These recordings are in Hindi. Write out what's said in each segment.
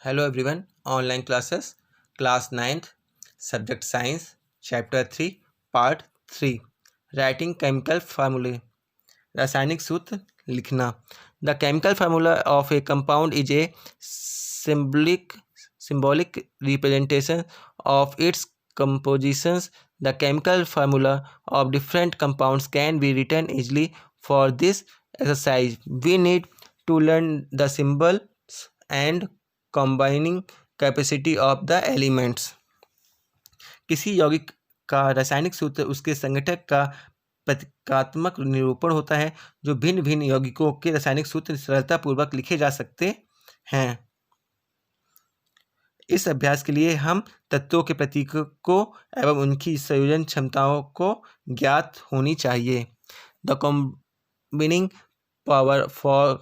Hello everyone, online classes, class 9th, subject science, chapter 3, part 3, writing chemical formulae, रासायनिक सूत्र लिखना. The chemical formula of a compound is a symbolic representation of its compositions. The chemical formula of different compounds can be written easily. For this exercise, we need to learn the symbols and combining capacity of the elements. किसी यौगिक का रासायनिक सूत्र उसके संगठक का प्रतीकात्मक निरूपण होता है जो भिन्न भिन्न यौगिकों के रासायनिक सूत्र सरलतापूर्वक लिखे जा सकते हैं. इस अभ्यास के लिए हम तत्वों के प्रतीकों को एवं उनकी संयोजन क्षमताओं को ज्ञात होनी चाहिए. The combining power for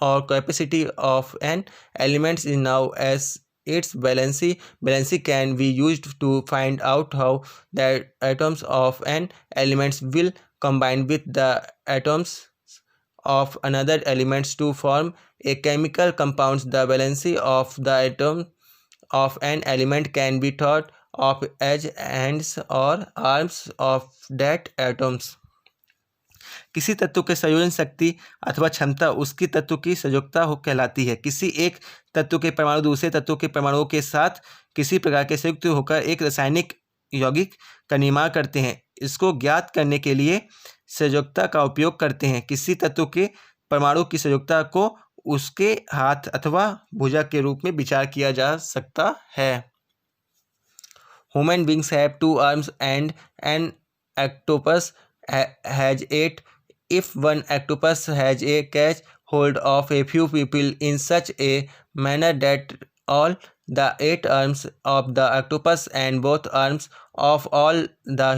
or capacity of an element is now as its valency. Valency can be used to find out how the atoms of an element will combine with the atoms of another element to form a chemical compound. The valency of the atom of an element can be thought of as ends or arms of that atoms. किसी तत्व के संयोजन शक्ति अथवा क्षमता उसकी तत्व की संयोजकता कहलाती है. किसी एक तत्व के परमाणु दूसरे तत्व के परमाणुओं के साथ किसी प्रकार के संयुक्त होकर एक रासायनिक यौगिक का निर्माण करते हैं. इसको ज्ञात करने के लिए संयोजकता का उपयोग करते हैं. किसी तत्व के परमाणु की संयोजकता को उसके हाथ अथवा भुजा के रूप में विचार किया जा सकता है. Human beings have 2 arms and an octopus has 8. If one octopus has a catch hold of a few people in such a manner that all the 8 arms of the octopus and both arms of all the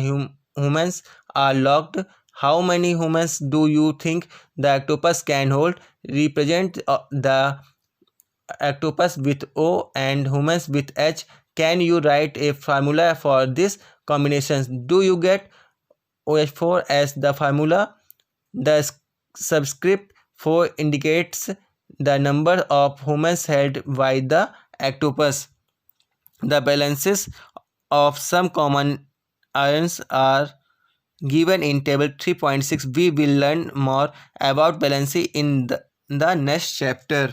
humans are locked, how many humans do you think the octopus can hold? Represent the octopus with O and humans with H. Can you write a formula for this combination? Do you get OH4 as the formula? The subscript 4 indicates the number of humans held by the octopus. The balances of some common ions are given in table 3.6. We will learn more about balancing in the next chapter.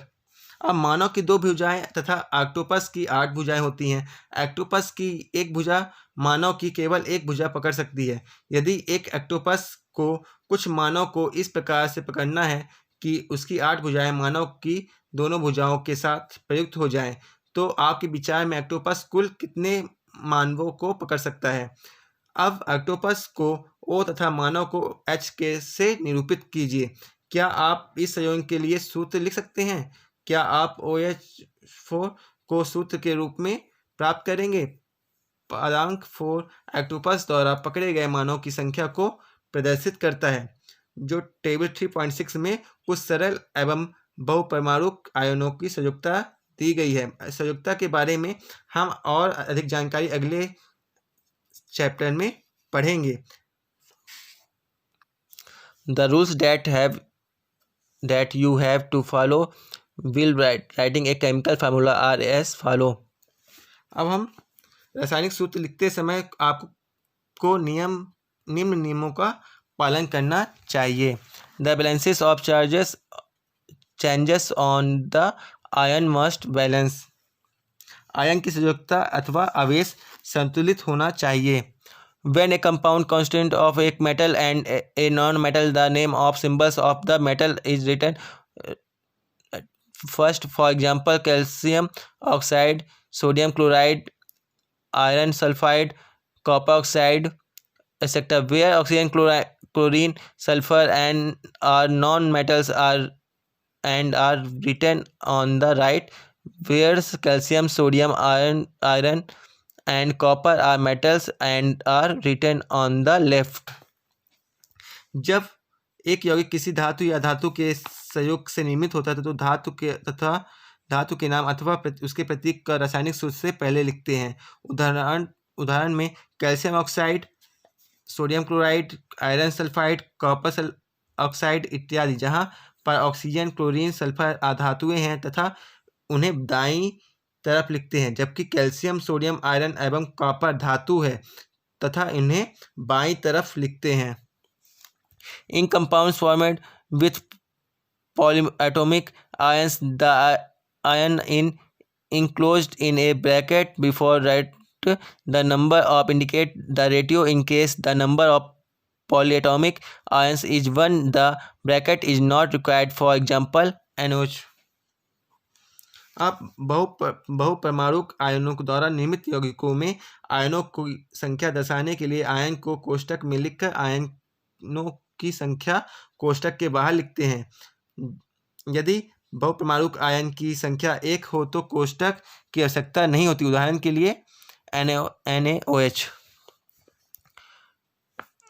अब मानव की 2 भुजाएं तथा ऑक्टोपस की 8 भुजाएं होती हैं. ऑक्टोपस की एक भुजा मानव की केवल एक भुजा पकड़ सकती है. यदि एक ऑक्टोपस को कुछ मानव को इस प्रकार से पकड़ना है कि उसकी 8 भुजाएं मानव की दोनों भुजाओं के साथ प्रयुक्त हो जाएं, तो आपके विचार में ऑक्टोपस कुल कितने मानवों को पकड़ सकता है. अब ऑक्टोपस को O तथा मानव को H के से निरूपित कीजिए. क्या आप इस संयोजन के लिए सूत्र लिख सकते हैं? क्या आप OH4 को सूत्र के रूप में प्राप्त करेंगे? पदांक 4 ऑक्टोपस द्वारा पकड़े गए मानव की संख्या को प्रदर्शित करता है, जो टेबल 3.6 में कुछ सरल एवं बहुपरमाणु आयनों की संयोजकता दी गई है. संयोजकता के बारे में हम और अधिक जानकारी अगले चैप्टर में पढ़ेंगे. The rules that you have to follow while writing a chemical formula are as follow. अब हम रासायनिक सूत्र लिखते समय आपको निम्न नियमों का पालन करना चाहिए. The balances of changes on the ion must balance. Ion की संयोजकता अथवा आवेश संतुलित होना चाहिए. When a compound constant of a metal and a non-metal, the name of symbols of the metal is written first. For example, calcium oxide, sodium chloride, iron sulfide, copper oxide, etc. Where oxygen, chlorine, sulfur and are non-metals are written on the right, whereas calcium, sodium, iron and copper are metals and are written on the left. जब एक यौगिक किसी धातु या धातु के संयोग से निर्मित होता है तो धातु के नाम अथवा उसके प्रतीक का रासायनिक सूत्र से पहले लिखते हैं. उदाहरण में calcium oxide, sodium chloride, iron sulphide, copper oxide इत्यादि, जहाँ पर ऑक्सीजन, क्लोरीन, सल्फर धातुएं हैं तथा उन्हें दाईं तरफ लिखते हैं, जबकि कैल्शियम, सोडियम, आयरन एवं कॉपर धातु है तथा इन्हें बाईं तरफ लिखते हैं। In compounds formed with polyatomic ions, the ion in enclosed in a bracket before write the number of indicate the ratio in case the number of polyatomic ions is 1, the bracket is not required. For example, NOH। आप बहुपरमाणुक आयनों द्वारा निर्मित यौगिकों में आयनों की संख्या दर्शाने के लिए आयन को कोष्ठक में लिखकर आयनों की संख्या कोष्ठक के बाहर लिखते हैं। यदि बहुपरमाणुक आयन की संख्या 1 हो तो कोष्ठक की आवश्यकता नहीं होती। उदाहरण के लिए NaOH।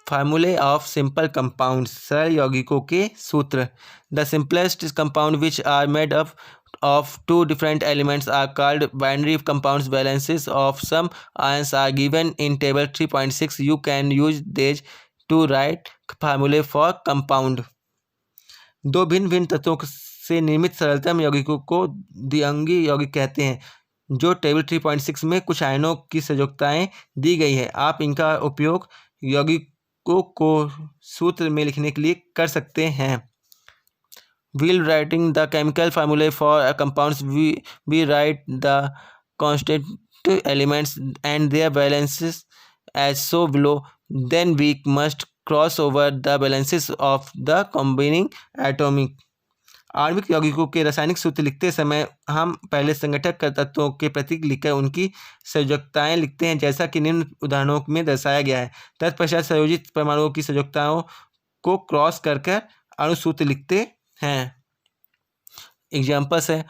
फार्मूले ऑफ सिंपल कंपाउंड्स, सरल यौगिकों के सूत्र। The simplest compound which are made up of two different elements are called binary compounds. Balances of some ions are given in table 3.6. You can use these to write formulae for compound. दो भिन्न भिन्न तत्वों से निर्मित सरलतम यौगिकों को द्विअंगी यौगिक कहते हैं, जो टेबल 3.6 में कुछ आयनों की संयोजकताएं दी गई है। आप इनका उपयोग यौगिकों को सूत्र में लिखने के लिए कर सकते हैं। While writing the chemical formulae for compounds, we write the constant elements and their balances as so below. Then we must cross over the balances of the combining atomic. आणविक यौगिकों के रासायनिक सूत्र लिखते समय हम पहले संगठक तत्वों के प्रतीक लिखकर उनकी संयोजकताएं लिखते हैं, जैसा कि निम्न उदाहरणों में दर्शाया गया है। तत्पश्चात संयोजित परमाणुओं की संयोजकताओं को क्रॉस कर अणुसूत्र लिखते हैं। एग्जाम्पल्स है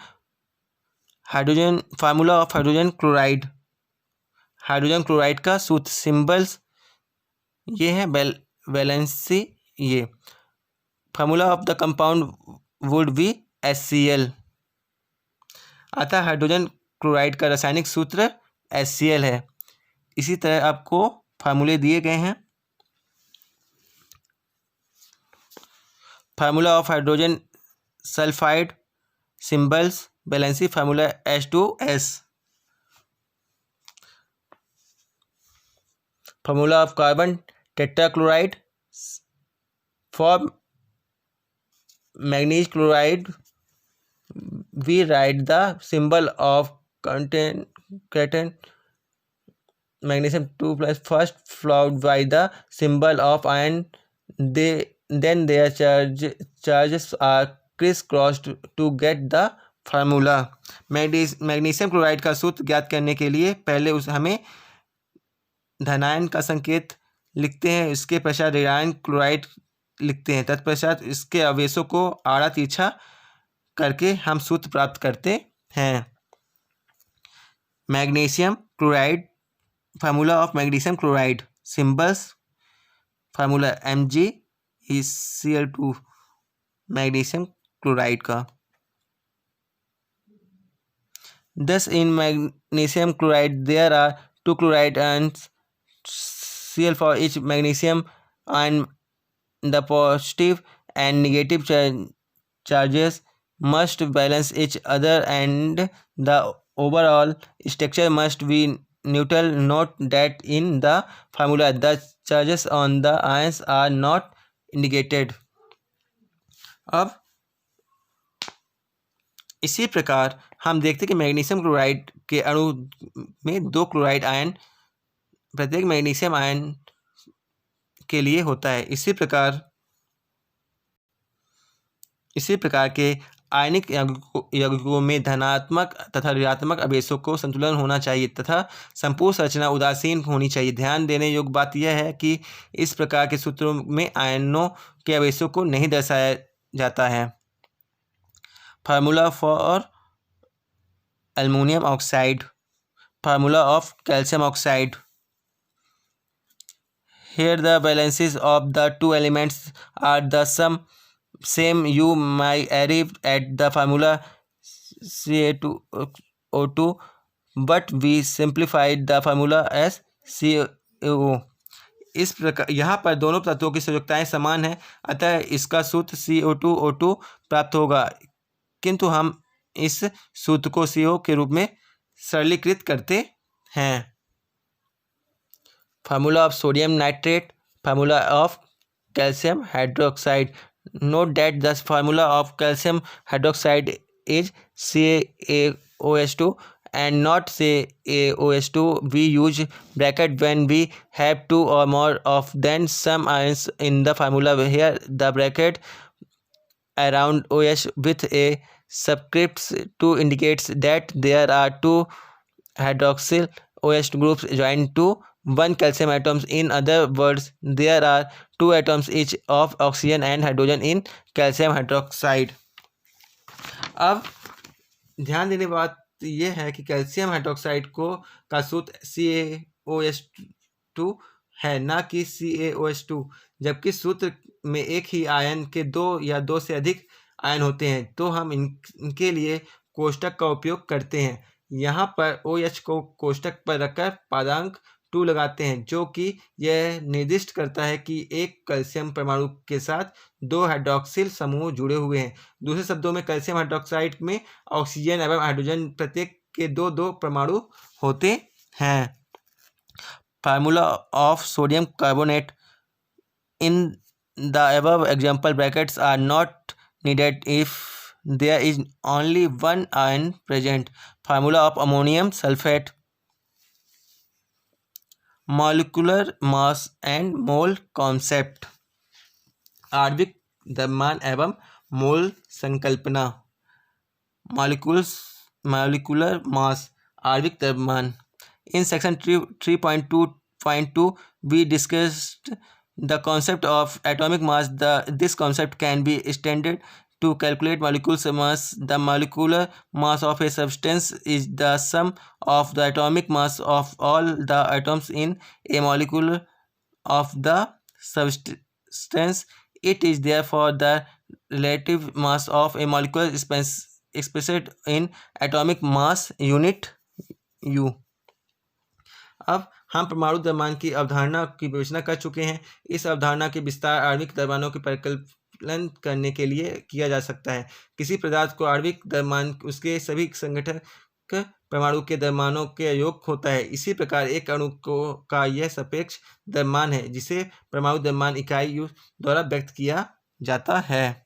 hydrogen, formula of hydrogen chloride. Hydrogen chloride का सूत्र सिंबल्स ये है, वैलेंसी ये। Formula of the compound would be HCl। अतः हाइड्रोजन क्लोराइड का रासायनिक सूत्र HCl है। इसी तरह आपको फार्मूले दिए गए हैं। Formula of hydrogen sulphide, symbols valency formula H2S। Formula of carbon tetrachloride. For manganese chloride we write the symbol of content magnesium 2+ first followed by the symbol of iron, then their charges are crisscrossed to get the formula. Magnesium chloride का सूत्र ज्ञात करने के लिए पहले हमें धनायन का संकेत लिखते हैं, इसके पश्चात ऋणायन क्लोराइड लिखते हैं, तत्पश्चात इसके अवयवों को आड़ा तिरछा करके हम सूत्र प्राप्त करते हैं। Magnesium chloride, formula of magnesium chloride, symbols formula MgCl2 magnesium chloride का। Thus in magnesium chloride there are 2 chloride ions Cl for each magnesium ion. The positive and negative charges must balance each other and the overall structure must be neutral. Note that in the formula the charges on the ions are not indicated. अब इसी प्रकार हम देखते हैं कि मैग्नीशियम क्लोराइड के अणु में 2 क्लोराइड आयन प्रत्येक मैग्नीशियम आयन के लिए होता है। इसी प्रकार के आयनिक यौगिकों में धनात्मक तथा ऋणात्मक आवेशों को संतुलन होना चाहिए तथा संपूर्ण संरचना उदासीन होनी चाहिए। ध्यान देने योग्य बात यह है कि इस प्रकार के सूत्रों में आयनों के आवेशों को नहीं दर्शाया जाता है। Formula for aluminium oxide, formula of calcium oxide. Here the balances of the two elements are the same. You might arrive at the formula Ca2O2, but we simplified the formula as CaO। इस प्रकार यहाँ पर दोनों तत्वों की संयोजकताएं समान हैं, अतः इसका सूत्र CO2O2 प्राप्त होगा, किंतु हम इस सूत्र को CO के रूप में सरलीकृत करते हैं। Formula of sodium nitrate, formula of calcium hydroxide. Note that the formula of calcium hydroxide is CaOH2 and not CaOH2. We use bracket when we have two or more of than some ions in the formula. Here the bracket around OH with a subscript 2 indicates that there are two hydroxyl OH groups joined to one calcium atoms. In other words, there are two atoms each of oxygen and hydrogen in calcium hydroxide. अब ध्यान देने बात यह है कि कैल्शियम हाइड्रोक्साइड का सूत्र CaOH2 है, ना कि CaOH2। जबकि सूत्र में एक ही आयन के दो या दो से अधिक आयन होते हैं तो हम इनके लिए कोष्टक का उपयोग करते हैं। यहाँ पर OH को कोष्टक पर रखकर पादांक 2 लगाते हैं, जो कि यह निर्दिष्ट करता है कि एक कैल्शियम परमाणु के साथ दो हाइड्रोक्सिल समूह जुड़े हुए हैं। दूसरे शब्दों में कैल्शियम हाइड्रोक्साइड में ऑक्सीजन एवं हाइड्रोजन प्रत्येक के दो दो परमाणु होते हैं। Formula of sodium carbonate. In the above example brackets are not needed if there is only one ion present. Formula of ammonium sulfate. Molecular mass and mole concept. आणविक द्रव्यमान एवं मोल संकल्पना। molecular mass आणविक द्रव्यमान। In section 3.2.2 we discussed the concept of atomic mass. This concept can be extended to calculate molecular mass. The molecular mass of a substance is the sum of the atomic mass of all the atoms in a molecule of the substance. It is therefore the relative mass of a molecule expressed in atomic mass unit U. अब हम परमाणु द्रव्यमान की अवधारणा की विवेचना कर चुके हैं। इस अवधारणा के विस्तार आणविक द्रव्यमानों की परिकल्पना करने के लिए किया जा सकता है। किसी पदार्थ को आणविक द्रव्यमान उसके सभी संगठक परमाणु के द्रव्यमानों के योग होता है। इसी प्रकार एक अणु का यह सापेक्ष द्रव्यमान है जिसे परमाणु द्रव्यमान इकाई U द्वारा व्यक्त किया जाता है।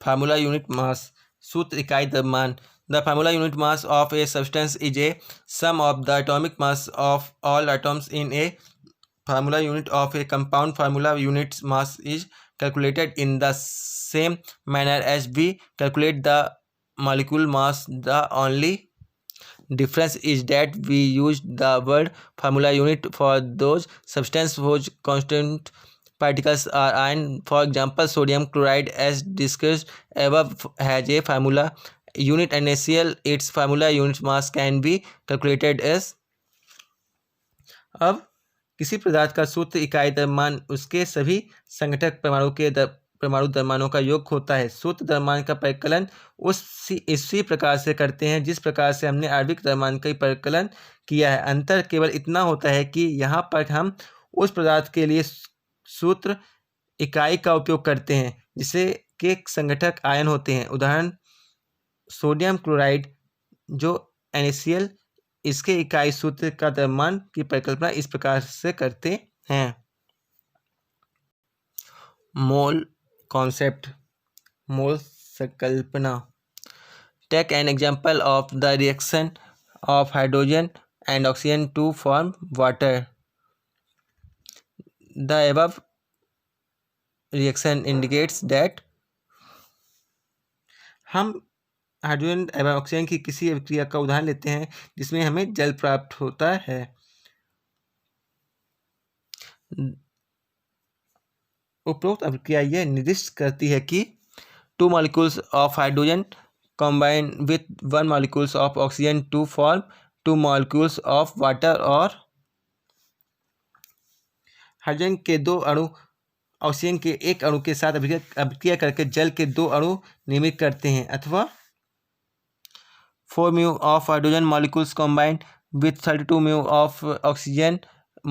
Formula unit mass. सूत्र इकाई द्रव्यमान। The formula unit mass of a substance is a sum of the atomic mass of all atoms in a formula unit of a compound. Formula unit mass is calculated in the same manner as we calculate the molecule mass. The only difference is that we use the word formula unit for those substances whose constant particles are ion. For example, sodium chloride, as discussed above, has a formula unit NaCl. Its formula unit mass can be calculated as। अब किसी पदार्थ का सूत्र इकाई द्रव्यमान उसके सभी संगठक परमाणु द्रव्यमानों का योग होता है। सूत्र द्रव्यमान का परिकलन इसी प्रकार से करते हैं जिस प्रकार से हमने आणविक द्रव्यमान का परिकलन किया है। अंतर केवल इतना होता है कि यहाँ पर हम उस पदार्थ के लिए सूत्र इकाई का उपयोग करते हैं जिसे के संगठक आयन होते हैं। उदाहरण सोडियम क्लोराइड जो NaCl, इसके इकाई सूत्र का द्रव्यमान की परिकल्पना इस प्रकार से करते हैं। मोल कॉन्सेप्ट। मोल संकल्पना। Take an example of the reaction of hydrogen and oxygen to form water. The above reaction indicates that. हम हाइड्रोजन एवं ऑक्सीजन की किसी अभिक्रिया का उदाहरण लेते हैं जिसमें हमें जल प्राप्त होता है। उपरोक्त अभिक्रिया यह निर्दिष्ट करती है कि two molecules of hydrogen combine with one molecules of oxygen to form two molecules of water, और हाइड्रोजन के दो अणु ऑक्सीजन के एक अणु के साथ अभिक्रिया करके जल के दो अणु निर्मित करते हैं। अथवा 4 mu of hydrogen molecules combined with 32 mu of oxygen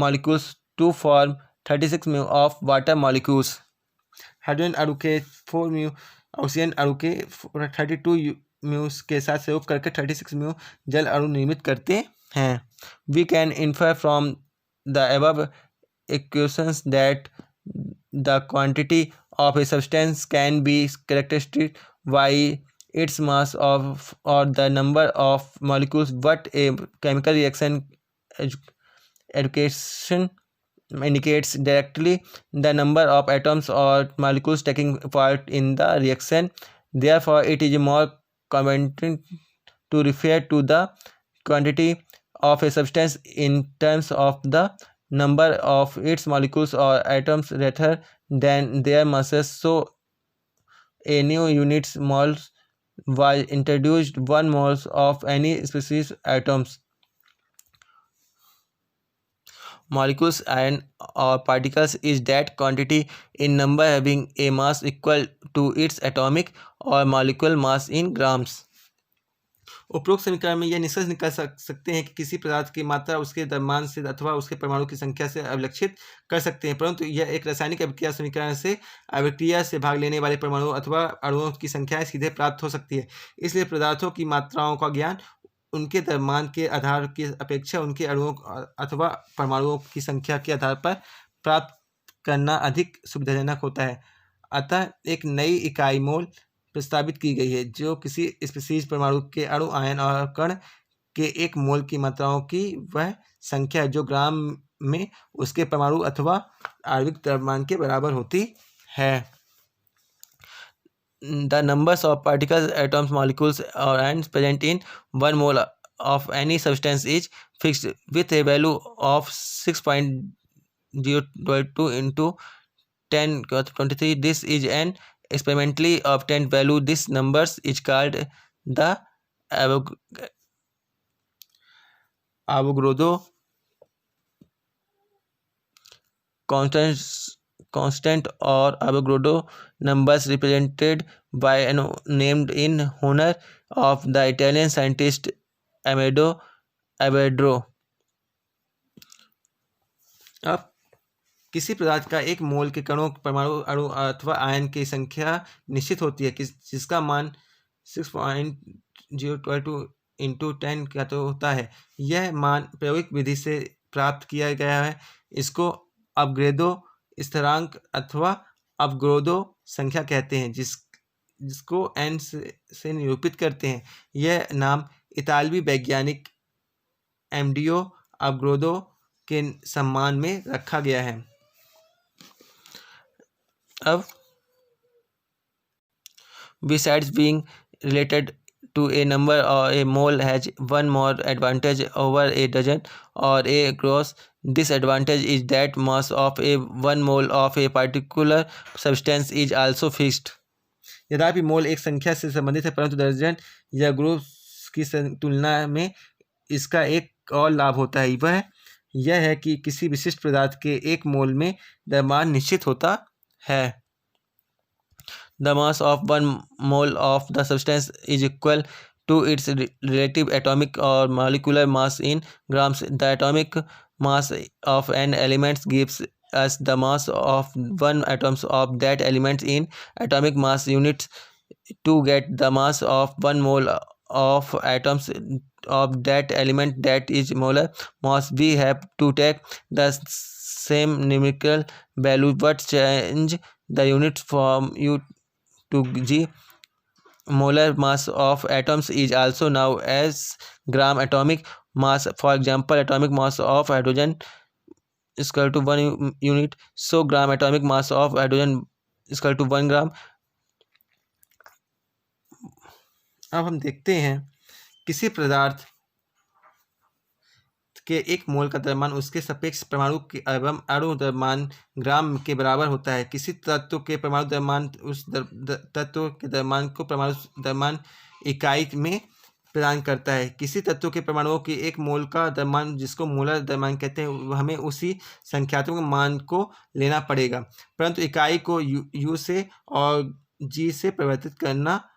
molecules to form 36 mu of water molecules. Hydrogen अणु के 4 mu ऑक्सीजन अणु के 32 म्यू के साथ सहयोग करके 36 म्यू जल अणु निर्मित करते हैं। We can infer from the above equations that the quantity of a substance can be characterized by its mass of or the number of molecules. What a chemical reaction education indicates directly the number of atoms or molecules taking part in the reaction. Therefore, it is more convenient to refer to the quantity of a substance in terms of the number of its molecules or atoms rather than their masses. So, a new unit moles was introduced. 1 moles of any species atoms, molecules and or particles is that quantity in number having a mass equal to its atomic or molecular mass in grams. उपरोक्त समीकरण में यह निष्कर्ष निकाल सकते हैं कि किसी पदार्थ की मात्रा उसके द्रव्यमान से अथवा उसके परमाणु की संख्या से अभिलक्षित कर सकते हैं, परंतु यह एक रासायनिक अभिक्रिया समीकरण से अभिक्रिया से भाग लेने वाले परमाणु अथवा अणुओं की संख्या सीधे प्राप्त हो सकती है। इसलिए पदार्थों की मात्राओं का ज्ञान उनके द्रव्यमान के आधार की अपेक्षा उनके अणुओं अथवा परमाणुओं की संख्या के आधार पर प्राप्त करना अधिक सुविधाजनक होता है। अतः एक नई इकाई मोल प्रस्तावित की गई है जो किसी स्पीशीज परमाणु के अणु, आयन और कण के एक मोल की मात्राओं की वह संख्या जो ग्राम में उसके परमाणु अथवा आणविक द्रव्यमान के बराबर होती है। The numbers of particles, atoms, molecules or atoms present in 1 mole of any substance is fixed with a value of 6.022 into 10^23. This is an experimentally obtained value. This number is called the Avogadro constant or Avogadro numbers, represented by an named in honor of the Italian scientist Amedeo Avogadro. अब किसी पदार्थ का एक मोल के कणों, परमाणु, अणु अथवा आयन की संख्या निश्चित होती है जिसका मान 6.022 इंटू 10 का तो होता है। यह मान प्रायोगिक विधि से प्राप्त किया गया है। इसको अवग्रेदो स्थिरांक अथवा अवग्रोदो संख्या कहते हैं जिसको n से निरूपित करते हैं। यह नाम इतालवी वैज्ञानिक एमडियो अवग्रोदो के सम्मान में रखा गया है। अब besides being related to a number or a mole has one more advantage over a dozen or a gross. This advantage is that mass of a 1 mole of a particular substance is also fixed. यद्यपि मोल एक संख्या से संबंधित है, परंतु दर्जन या ग्रोस की तुलना में इसका एक और लाभ होता है। वह यह है कि किसी विशिष्ट पदार्थ के एक मोल में द्रव्यमान निश्चित होता है। The mass of 1 mole of the substance is equal to its relative atomic or molecular mass in grams. The atomic mass of an element gives us the mass of 1 atoms of that element in atomic mass units. To get the mass of 1 mole of atoms of that element, that is molar mass, we have to take the same numerical value but change the units from U to G. Molar mass of atoms is also known as gram atomic mass. For example, atomic mass of hydrogen is equal to 1 unit, so gram atomic mass of hydrogen is equal to 1 gram. अब हम देखते हैं किसी पदार्थ के एक मोल का द्रव्यमान उसके सापेक्ष परमाणु के एवं अणु द्रव्यमान ग्राम के बराबर होता है। किसी तत्व के परमाणु द्रव्यमान उस तत्व के द्रव्यमान को परमाणु द्रव्यमान इकाई में प्रदान करता है। किसी तत्व के परमाणुओं के एक मोल का द्रव्यमान जिसको मोलर द्रव्यमान कहते हैं, हमें उसी संख्यात्मक मान को लेना पड़ेगा, परंतु इकाई को यू से और जी से परिवर्तित करना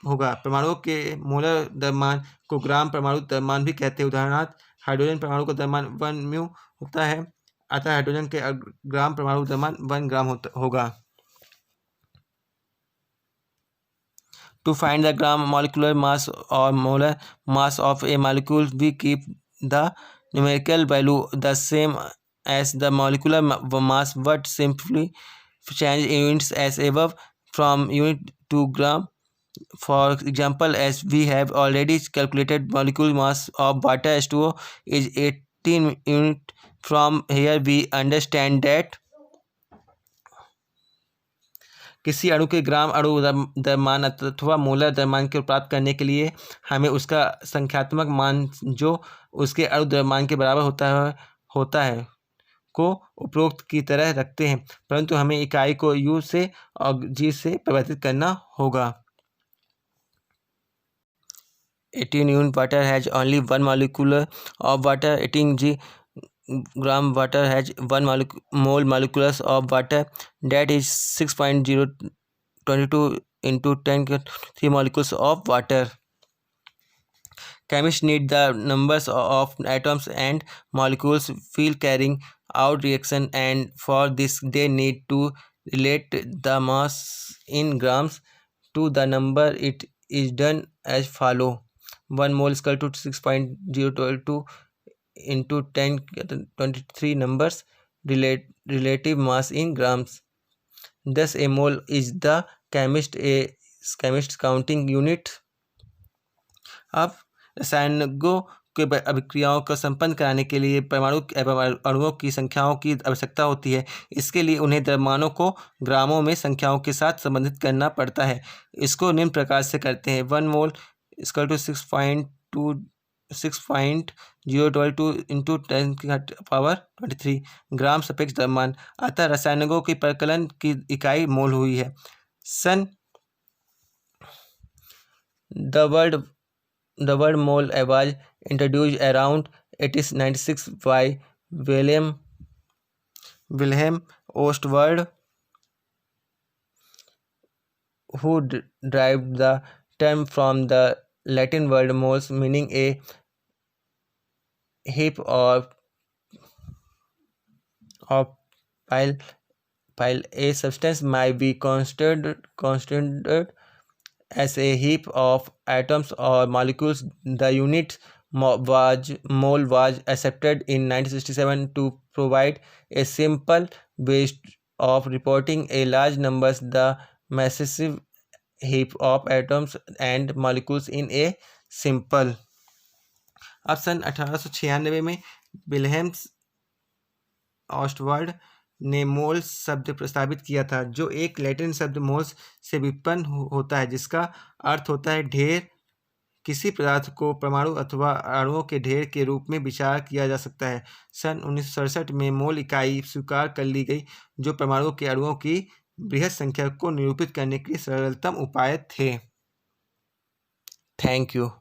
होगा। परमाणुओं के मोलर द्रव्यमान को ग्राम परमाणु द्रव्यमान भी कहते हैं। उदाहरणार्थ, हाइड्रोजन परमाणु का द्रव्यमान 1 म्यू होता है, अतः हाइड्रोजन के ग्राम परमाणु द्रव्यमान 1 ग्राम होगा। To find the gram molecular mass or molar mass of a molecule, we keep the numerical value the same as the molecular mass, but simply change units as above from unit to gram. For example, as we have already calculated, molecular mass of water H2O is 18 unit. From here we understand that किसी अणु के ग्राम अणु द्रव्यमान अथवा मोलर द्रव्यमान को प्राप्त करने के लिए हमें उसका संख्यात्मक मान जो उसके अणु द्रव्यमान के बराबर होता है को उपरोक्त की तरह रखते हैं, परंतु हमें इकाई को U से और G से परिवर्तित करना होगा। 18 unit water has only one molecule of water. 18 G gram water has one mole molecules of water, that is 6.022 into 10 3 molecules of water. Chemists need the numbers of atoms and molecules while carrying out reaction, and for this they need to relate the mass in grams to the number. It is done as follow: 1 mole is equal to 6.022 into 1023 numbers relative mass in grams. Thus a mole is the chemist's counting unit. अब रसायनों के अभिक्रियाओं को संपन्न कराने के लिए परमाणु एवं अणुओं की संख्याओं की आवश्यकता होती है। इसके लिए उन्हें द्रव्यमानों को ग्रामों में संख्याओं के साथ संबंधित करना पड़ता है। इसको निम्न प्रकार से करते हैं: 1 मोल इक्वल टू 6.022 इंटू 10⁻23 ग्राम सापेक्ष द्रव्यमान। अतः रसायनों की प्रकलन की इकाई मोल हुई है। सन The word mole was introduced around 1896 by Wilhelm Ostwald, who derived the term from the Latin word moles, meaning a heap or pile. A substance might be considered as a heap of atoms or molecules. The unit mole was accepted in 1967 to provide a simple way of reporting a large numbers the massive heap of atoms and molecules in a simple. अब सन 1896 में विल्हेम ऑस्टवाल्ड ने मोल शब्द प्रस्तावित किया था, जो एक लैटिन शब्द मोल्स से व्युत्पन्न होता है, जिसका अर्थ होता है ढेर। किसी पदार्थ को परमाणु अथवा अणुओं के ढेर के रूप में विचार किया जा सकता है। सन 1967 में मोल इकाई स्वीकार कर ली गई, जो परमाणु के अणुओं की बृहद संख्या को निरूपित करने के लिए सरलतम उपाय थे। Thank you.